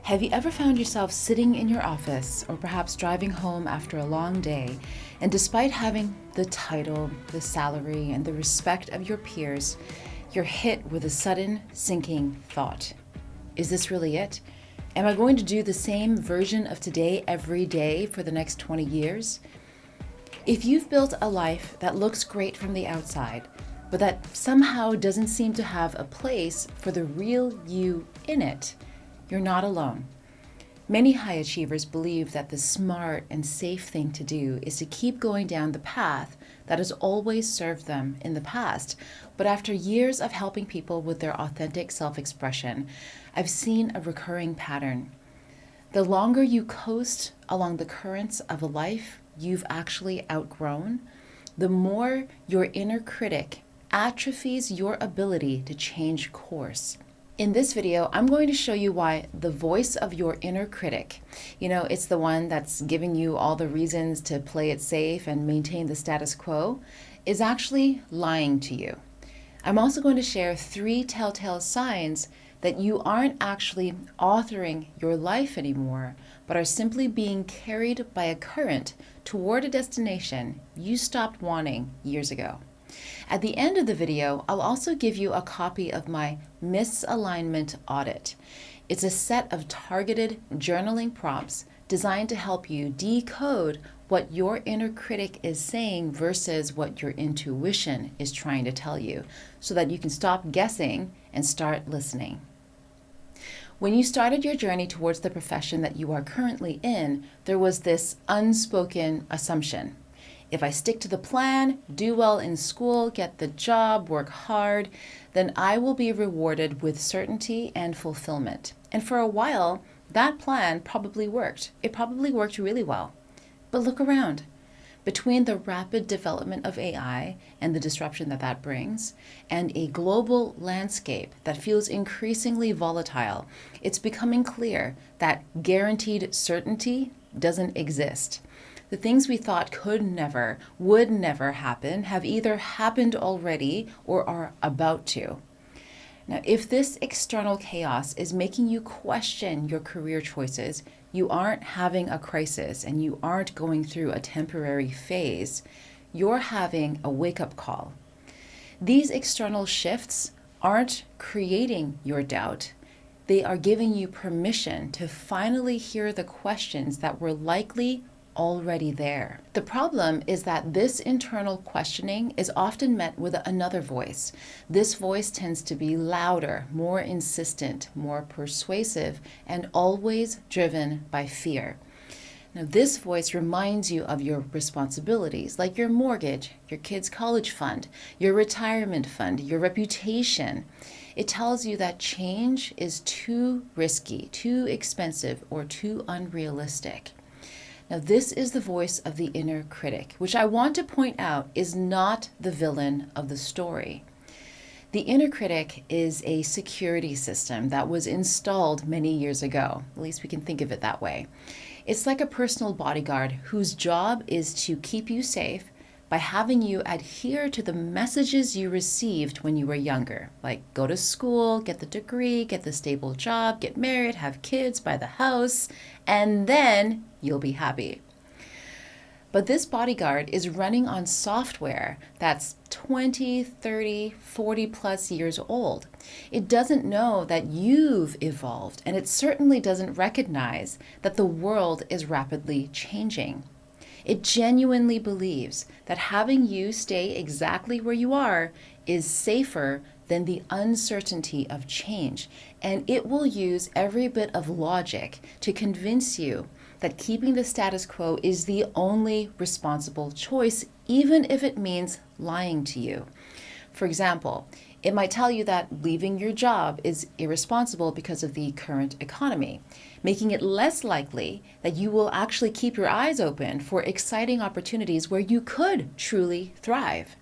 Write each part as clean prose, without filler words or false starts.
Have you ever found yourself sitting in your office or perhaps driving home after a long day, and despite having the title, the salary, and the respect of your peers, you're hit with a sudden sinking thought? Is this really it? Am I going to do the same version of today every day for the next 20 years? If you've built a life that looks great from the outside, but that somehow doesn't seem to have a place for the real you in it, you're not alone. Many high achievers believe that the smart and safe thing to do is to keep going down the path that has always served them in the past. But after years of helping people with their authentic self-expression, I've seen a recurring pattern. The longer you coast along the currents of a life you've actually outgrown, the more your inner critic atrophies your ability to change course. In this video, I'm going to show you why the voice of your inner critic, it's the one that's giving you all the reasons to play it safe and maintain the status quo, is actually lying to you. I'm also going to share 3 telltale signs that you aren't actually authoring your life anymore, but are simply being carried by a current toward a destination you stopped wanting years ago. At the end of the video, I'll also give you a copy of my Misalignment Audit. It's a set of targeted journaling prompts designed to help you decode what your inner critic is saying versus what your intuition is trying to tell you, so that you can stop guessing and start listening. When you started your journey towards the profession that you are currently in, there was this unspoken assumption. If I stick to the plan, do well in school, get the job, work hard, then I will be rewarded with certainty and fulfillment. And for a while, that plan probably worked. It probably worked really well. But look around. Between the rapid development of AI and the disruption that brings, and a global landscape that feels increasingly volatile, it's becoming clear that guaranteed certainty doesn't exist. The things we thought could never, would never happen have either happened already or are about to. Now, if this external chaos is making you question your career choices, you aren't having a crisis and you aren't going through a temporary phase. You're having a wake-up call. These external shifts aren't creating your doubt. They are giving you permission to finally hear the questions that were likely already there. The problem is that this internal questioning is often met with another voice. This voice tends to be louder, more insistent, more persuasive, and always driven by fear. Now, this voice reminds you of your responsibilities, like your mortgage, your kids' college fund, your retirement fund, your reputation. It tells you that change is too risky, too expensive, or too unrealistic. Now, this is the voice of the inner critic, which I want to point out is not the villain of the story. The inner critic is a security system that was installed many years ago. At least we can think of it that way. It's like a personal bodyguard whose job is to keep you safe by having you adhere to the messages you received when you were younger, like go to school, get the degree, get the stable job, get married, have kids, buy the house, and then you'll be happy. But this bodyguard is running on software that's 20, 30, 40 plus years old. It doesn't know that you've evolved, and it certainly doesn't recognize that the world is rapidly changing. It genuinely believes that having you stay exactly where you are is safer than the uncertainty of change, and it will use every bit of logic to convince you that keeping the status quo is the only responsible choice, even if it means lying to you. For example, it might tell you that leaving your job is irresponsible because of the current economy, making it less likely that you will actually keep your eyes open for exciting opportunities where you could truly thrive.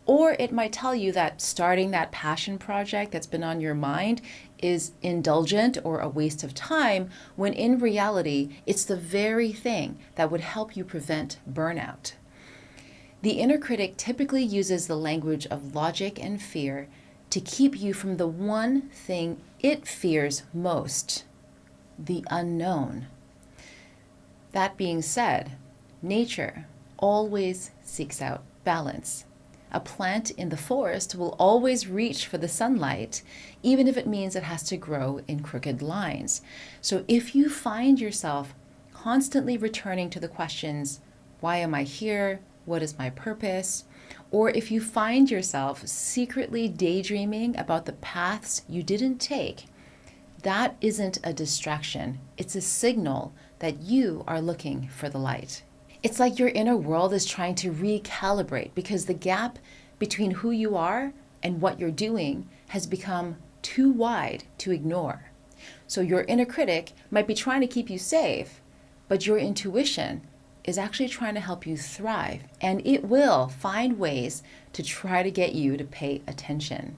Or it might tell you that starting that passion project that's been on your mind is indulgent or a waste of time, when in reality, it's the very thing that would help you prevent burnout. The inner critic typically uses the language of logic and fear to keep you from the one thing it fears most: the unknown. That being said, nature always seeks out balance. A plant in the forest will always reach for the sunlight, even if it means it has to grow in crooked lines. So if you find yourself constantly returning to the questions, why am I here? What is my purpose? Or if you find yourself secretly daydreaming about the paths you didn't take, that isn't a distraction. It's a signal that you are looking for the light. It's like your inner world is trying to recalibrate because the gap between who you are and what you're doing has become too wide to ignore. So your inner critic might be trying to keep you safe, but your intuition is actually trying to help you thrive, and it will find ways to try to get you to pay attention.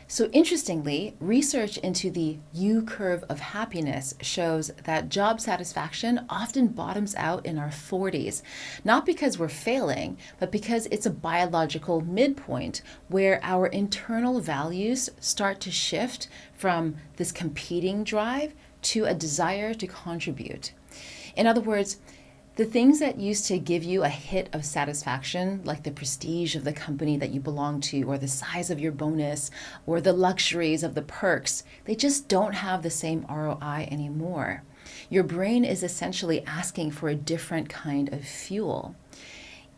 So interestingly, research into the U-curve of happiness shows that job satisfaction often bottoms out in our 40s, not because we're failing, but because it's a biological midpoint where our internal values start to shift from this competing drive to a desire to contribute. In other words, the things that used to give you a hit of satisfaction, like the prestige of the company that you belong to, or the size of your bonus, or the luxuries of the perks, they just don't have the same ROI anymore. Your brain is essentially asking for a different kind of fuel.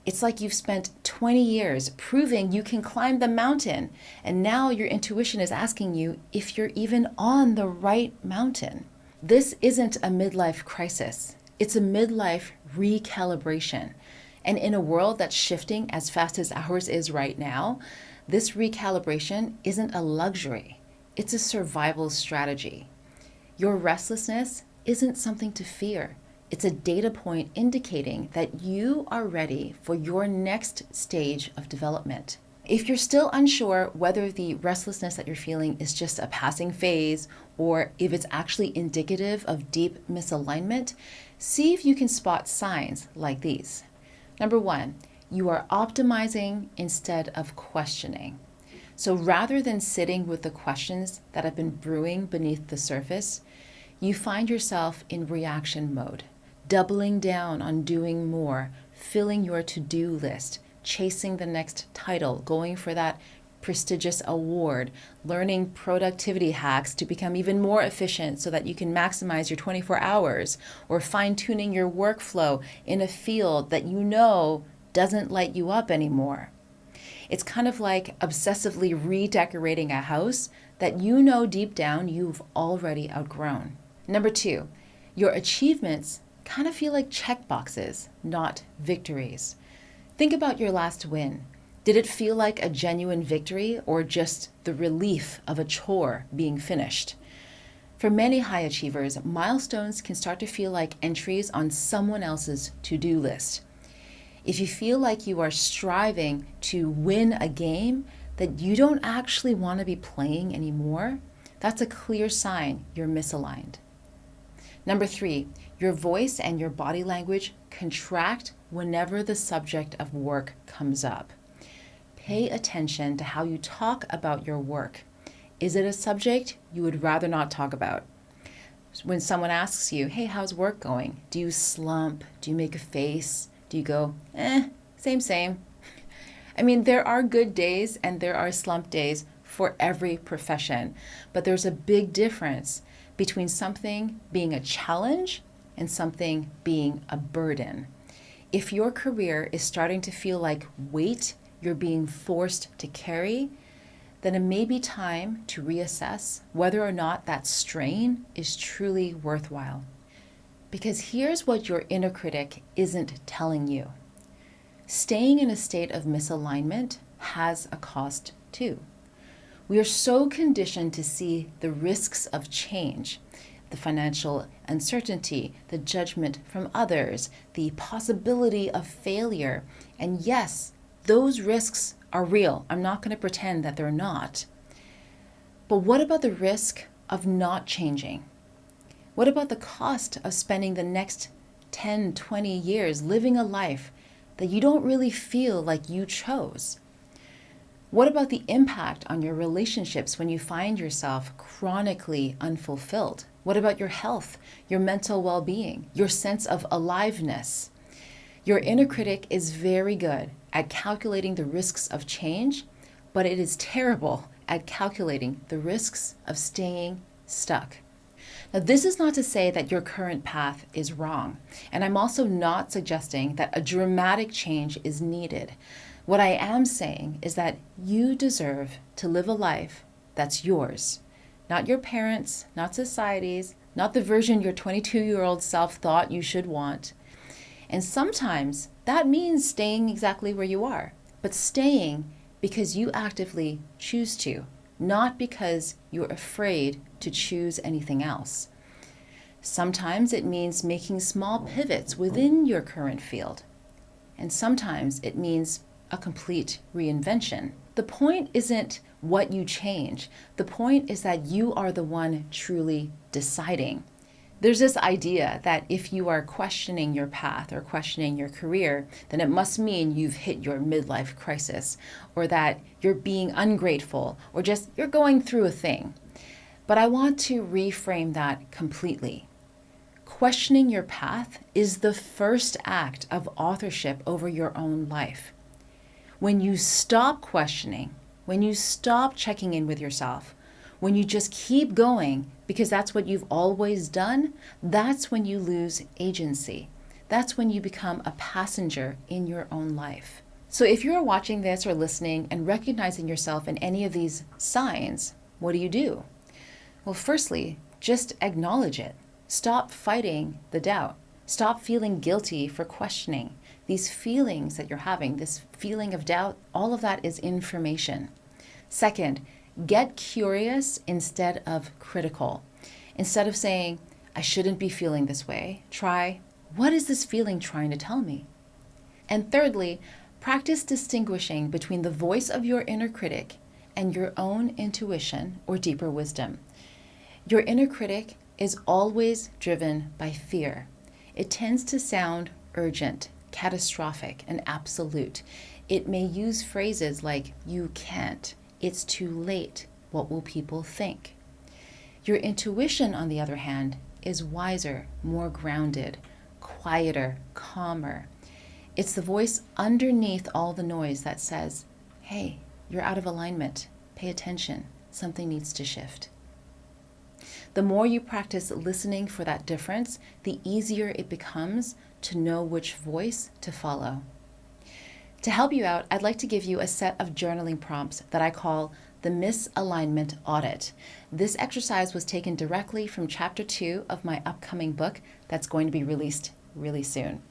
It's like you've spent 20 years proving you can climb the mountain, and now your intuition is asking you if you're even on the right mountain. This isn't a midlife crisis. It's a midlife recalibration. And in a world that's shifting as fast as ours is right now, this recalibration isn't a luxury. It's a survival strategy. Your restlessness isn't something to fear. It's a data point indicating that you are ready for your next stage of development. If you're still unsure whether the restlessness that you're feeling is just a passing phase or if it's actually indicative of deep misalignment, see if you can spot signs like these. Number one, you are optimizing instead of questioning. So rather than sitting with the questions that have been brewing beneath the surface, you find yourself in reaction mode, doubling down on doing more, filling your to-do list, chasing the next title, going for that prestigious award, learning productivity hacks to become even more efficient so that you can maximize your 24 hours, or fine-tuning your workflow in a field that you know doesn't light you up anymore. It's kind of like obsessively redecorating a house that you know deep down you've already outgrown. Number two, your achievements kind of feel like checkboxes, not victories. Think about your last win. Did it feel like a genuine victory or just the relief of a chore being finished? For many high achievers, milestones can start to feel like entries on someone else's to-do list. If you feel like you are striving to win a game that you don't actually want to be playing anymore, that's a clear sign you're misaligned. Number three, your voice and your body language contract whenever the subject of work comes up. Pay attention to how you talk about your work. Is it a subject you would rather not talk about? When someone asks you, hey, how's work going? Do you slump? Do you make a face? Do you go, same? I mean, there are good days and there are slump days for every profession, but there's a big difference between something being a challenge and something being a burden. If your career is starting to feel like weight you're being forced to carry, then it may be time to reassess whether or not that strain is truly worthwhile. Because here's what your inner critic isn't telling you. Staying in a state of misalignment has a cost too. We are so conditioned to see the risks of change, the financial uncertainty, the judgment from others, the possibility of failure. And yes, those risks are real. I'm not going to pretend that they're not. But what about the risk of not changing? What about the cost of spending the next 10, 20 years living a life that you don't really feel like you chose? What about the impact on your relationships when you find yourself chronically unfulfilled? What about your health, your mental well-being, your sense of aliveness? Your inner critic is very good at calculating the risks of change, but it is terrible at calculating the risks of staying stuck. Now, this is not to say that your current path is wrong, and I'm also not suggesting that a dramatic change is needed. What I am saying is that you deserve to live a life that's yours, not your parents', not society's, not the version your 22-year-old self thought you should want. And sometimes that means staying exactly where you are, but staying because you actively choose to, not because you're afraid to choose anything else. Sometimes it means making small pivots within your current field, and sometimes it means a complete reinvention. The point isn't what you change. The point is that you are the one truly deciding. There's this idea that if you are questioning your path or questioning your career, then it must mean you've hit your midlife crisis, or that you're being ungrateful, or just you're going through a thing. But I want to reframe that completely. Questioning your path is the first act of authorship over your own life. When you stop questioning, when you stop checking in with yourself, when you just keep going because that's what you've always done, that's when you lose agency. That's when you become a passenger in your own life. So if you're watching this or listening and recognizing yourself in any of these signs, what do? Well, firstly, just acknowledge it. Stop fighting the doubt. Stop feeling guilty for questioning. These feelings that you're having, this feeling of doubt, all of that is information. Second, get curious instead of critical. Instead of saying, I shouldn't be feeling this way, try, what is this feeling trying to tell me? And thirdly, practice distinguishing between the voice of your inner critic and your own intuition or deeper wisdom. Your inner critic is always driven by fear. It tends to sound urgent, catastrophic, and absolute. It may use phrases like, you can't, it's too late, what will people think? Your intuition, on the other hand, is wiser, more grounded, quieter, calmer. It's the voice underneath all the noise that says, hey, you're out of alignment, pay attention, something needs to shift. The more you practice listening for that difference, the easier it becomes to know which voice to follow. To help you out, I'd like to give you a set of journaling prompts that I call the Misalignment Audit. This exercise was taken directly from Chapter 2 of my upcoming book that's going to be released really soon.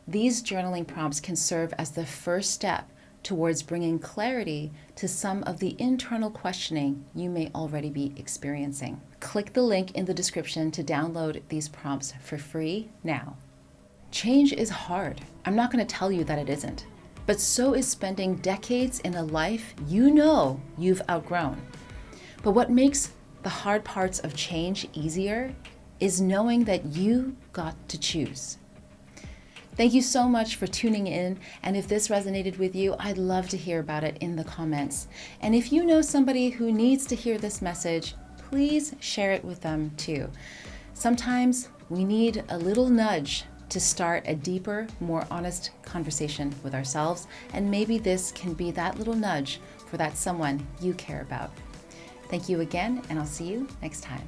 These journaling prompts can serve as the first step towards bringing clarity to some of the internal questioning you may already be experiencing. Click the link in the description to download these prompts for free now. Change is hard. I'm not going to tell you that it isn't. But so is spending decades in a life you know you've outgrown. But what makes the hard parts of change easier is knowing that you got to choose. Thank you so much for tuning in, and if this resonated with you, I'd love to hear about it in the comments. And if you know somebody who needs to hear this message, please share it with them too. Sometimes we need a little nudge to start a deeper, more honest conversation with ourselves, and maybe this can be that little nudge for that someone you care about. Thank you again, and I'll see you next time.